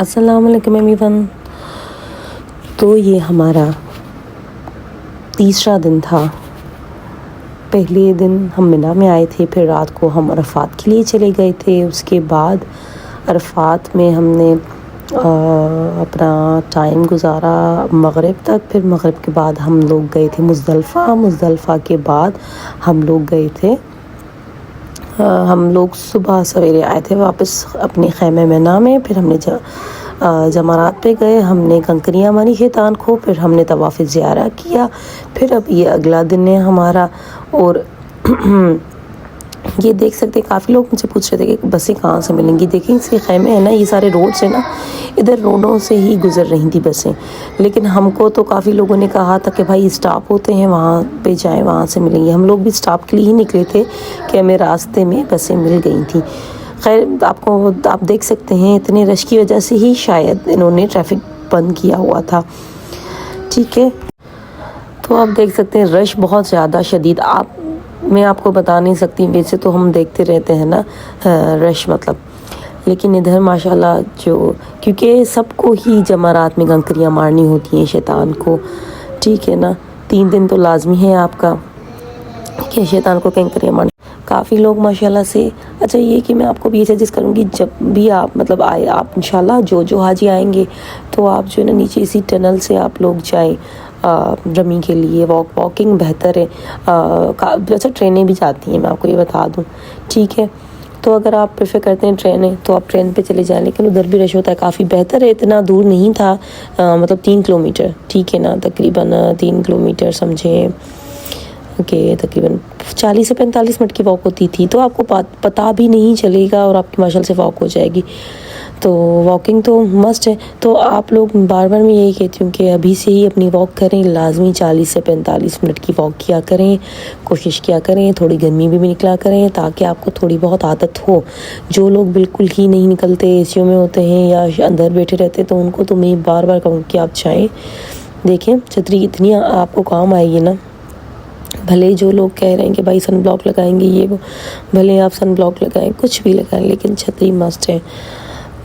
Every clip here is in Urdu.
السلام علیکم ایوری ون۔ تو یہ ہمارا تیسرا دن تھا۔ پہلے دن ہم منا میں آئے تھے، پھر رات کو ہم عرفات کے لیے چلے گئے تھے۔ اس کے بعد عرفات میں ہم نے اپنا ٹائم گزارا مغرب تک، پھر مغرب کے بعد ہم لوگ گئے تھے مزدلفہ کے بعد ہم لوگ گئے تھے، ہم لوگ صبح سویرے آئے تھے واپس اپنے خیمے منا میں۔ پھر ہم نے جمرات پہ گئے، ہم نے کنکریاں ماری شیطان کو، پھر ہم نے طواف زیارہ کیا۔ پھر اب یہ اگلا دن ہے ہمارا، اور یہ دیکھ سکتے کافی لوگ مجھ سے پوچھ رہے تھے کہ بسیں کہاں سے ملیں گی۔ دیکھیں اس کے خیمے ہیں نا، یہ سارے روڈس ہیں نا، ادھر روڈوں سے ہی گزر رہی تھی بسیں، لیکن ہم کو تو کافی لوگوں نے کہا تھا کہ بھائی اسٹاپ ہوتے ہیں وہاں پہ جائیں، وہاں سے ملیں گے۔ ہم لوگ بھی اسٹاپ کے لیے ہی نکلے تھے کہ ہمیں راستے میں بسیں مل گئی تھیں۔ خیر آپ دیکھ سکتے ہیں اتنے رش کی وجہ سے ہی شاید انہوں نے ٹریفک بند کیا ہوا تھا، ٹھیک ہے۔ تو آپ دیکھ سکتے ہیں رش بہت زیادہ شدید، میں آپ کو بتا نہیں سکتی، ویسے تو ہم دیکھتے رہتے ہیں نا رش مطلب، لیکن ادھر ماشاءاللہ کیونکہ سب کو ہی جمرات میں کنکریاں مارنی ہوتی ہیں شیطان کو، ٹھیک ہے نا۔ 3 دن تو لازمی ہے آپ کا کہ شیطان کو کنکریاں مارنی۔ کافی لوگ ماشاءاللہ سے، اچھا یہ کہ میں آپ کو بھی یہ سجیسٹ کروں گی جب بھی آپ آئے، آپ انشاءاللہ جو حاجی آئیں گے تو آپ جو ہے نا نیچے اسی ٹنل سے آپ لوگ جائیں رمی کے لیے، واکنگ بہتر ہے۔ اچھا ٹرینیں بھی جاتی ہیں، میں آپ کو یہ بتا دوں، ٹھیک ہے۔ تو اگر آپ پریفر کرتے ہیں ٹرینیں تو آپ ٹرین پہ چلے جائیں، لیکن ادھر بھی رش ہوتا ہے، کافی بہتر ہے، اتنا دور نہیں تھا، 3 کلومیٹر، ٹھیک ہے نا، تقریباً 3 کلومیٹر سمجھیں کہ تقریباً 40 سے 45 منٹ کی واک ہوتی تھی، تو آپ کو پتہ بھی نہیں چلے گا اور آپ کی ماشاءاللہ سے واک ہو جائے گی۔ تو واکنگ تو مسٹ ہے، تو آپ لوگ بار میں یہی کہتی ہوں کہ ابھی سے ہی اپنی واک کریں، لازمی 40 سے 45 منٹ کی واک کیا کریں، کوشش کیا کریں، تھوڑی گرمی میں بھی نکلا کریں تاکہ آپ کو تھوڑی بہت عادت ہو۔ جو لوگ بالکل ہی نہیں نکلتے، اے سیوں میں ہوتے ہیں یا اندر بیٹھے رہتے، تو ان کو تو میں بار کہوں کہ آپ جائیں۔ دیکھیں چھتری اتنی آپ کو کام آئے گی نا، بھلے جو لوگ کہہ رہے ہیں کہ بھائی سن بلاک لگائیں گے یہ وہ، بھلے آپ سن بلاک لگائیں، کچھ بھی لگائیں، لیکن چھتری مسٹ ہے۔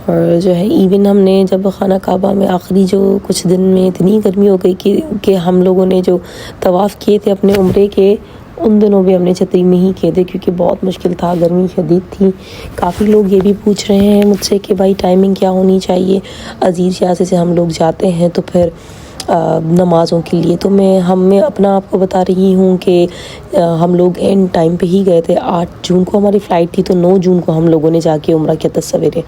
اور جو ہے ایون ہم نے جب خانہ کعبہ میں آخری جو کچھ دن میں اتنی گرمی ہو گئی کہ ہم لوگوں نے جو طواف کیے تھے اپنے عمرے کے، ان دنوں بھی ہم نے چھتری میں ہی کیے تھے کیونکہ بہت مشکل تھا، گرمی شدید تھی۔ کافی لوگ یہ بھی پوچھ رہے ہیں مجھ سے کہ بھائی ٹائمنگ کیا ہونی چاہیے، عزیز یاسے سے ہم لوگ جاتے ہیں تو پھر نمازوں کے لیے، تو میں اپنا آپ کو بتا رہی ہوں کہ ہم لوگ اینڈ ٹائم پہ ہی گئے تھے۔ 8 جون کو ہماری فلائٹ تھی، تو 9 جون کو ہم لوگوں نے جا کے عمرہ کیا تھا سویرے،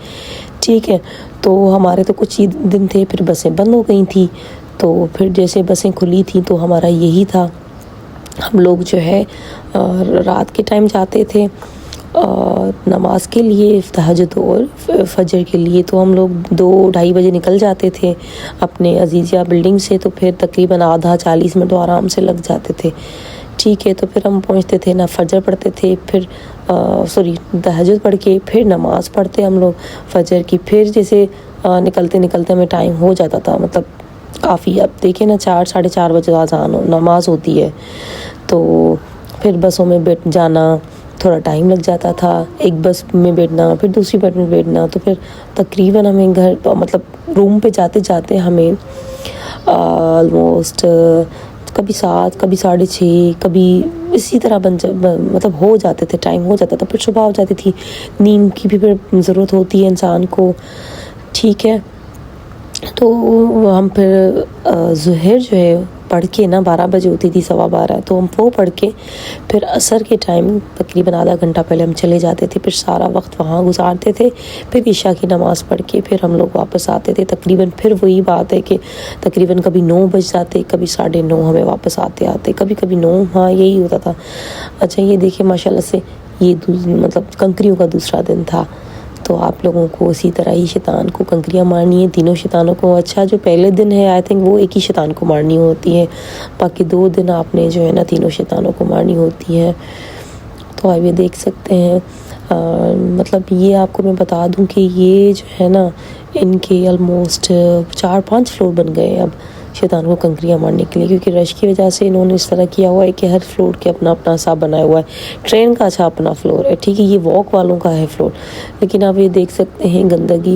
ٹھیک ہے۔ تو ہمارے تو کچھ ہی دن تھے، پھر بسیں بند ہو گئی تھیں، تو پھر جیسے بسیں کھلی تھیں تو ہمارا یہی تھا، ہم لوگ جو ہے رات کے ٹائم جاتے تھے نماز کے لیے، تہجد اور فجر کے لیے، تو ہم لوگ 2-2:30 بجے نکل جاتے تھے اپنے عزیزیہ بلڈنگ سے، تو پھر تقریباً آدھا 40 منٹ آرام سے لگ جاتے تھے، ٹھیک ہے۔ تو پھر ہم پہنچتے تھے نا، فجر پڑھتے تھے، پھر تہجد پڑھ کے پھر نماز پڑھتے ہم لوگ فجر کی، پھر جیسے نکلتے ہمیں ٹائم ہو جاتا تھا، مطلب کافی، اب دیکھیں نا 4-4:30 بجے اذان نماز ہوتی ہے، تو پھر بسوں میں بیٹھ جانا تھوڑا ٹائم لگ جاتا تھا، ایک بس میں بیٹھنا پھر دوسری بس میں بیٹھنا، تو پھر تقریباً ہمیں روم پہ جاتے ہمیں آلموسٹ کبھی 7، کبھی 6:30، کبھی اسی طرح مطلب ہو جاتے تھے، ٹائم ہو جاتا تھا، پھر صبح ہو جاتی تھی، نیند کی بھی پھر ضرورت ہوتی ہے انسان کو، ٹھیک ہے۔ تو ہم پھر ظہر جو ہے پڑھ کے نا 12 بجے ہوتی تھی، 12:15، تو ہم وہ پڑھ کے پھر عصر کے ٹائم تقریباً آدھا گھنٹہ پہلے ہم چلے جاتے تھے، پھر سارا وقت وہاں گزارتے تھے، پھر عشاء کی نماز پڑھ کے پھر ہم لوگ واپس آتے تھے، تقریباً پھر وہی بات ہے کہ تقریباً کبھی 9 بج جاتے، کبھی 9:30 ہمیں واپس آتے کبھی 9، ہاں یہی ہوتا تھا۔ اچھا یہ دیکھیں ماشاءاللہ سے یہ مطلب کنکریوں کا دوسرا دن تھا، تو آپ لوگوں کو اسی طرح ہی شیطان کو کنکریاں مارنی ہے، تینوں شیطانوں کو۔ اچھا جو پہلے دن ہے آئی تھنک وہ ایک ہی شیطان کو مارنی ہوتی ہے، باقی 2 دن آپ نے جو ہے نا تینوں شیطانوں کو مارنی ہوتی ہے۔ تو آپ یہ دیکھ سکتے ہیں، مطلب یہ آپ کو میں بتا دوں کہ یہ جو ہے نا ان کے آلموسٹ 4-5 فلور بن گئے اب شیطان کو کنکریاں مارنے کے لیے، کیونکہ رش کی وجہ سے انہوں نے اس طرح کیا ہوا ہے کہ ہر فلور کے اپنا حساب بنایا ہوا ہے۔ ٹرین کا اچھا اپنا فلور ہے، ٹھیک ہے، یہ واک والوں کا ہے فلور، لیکن آپ یہ دیکھ سکتے ہیں گندگی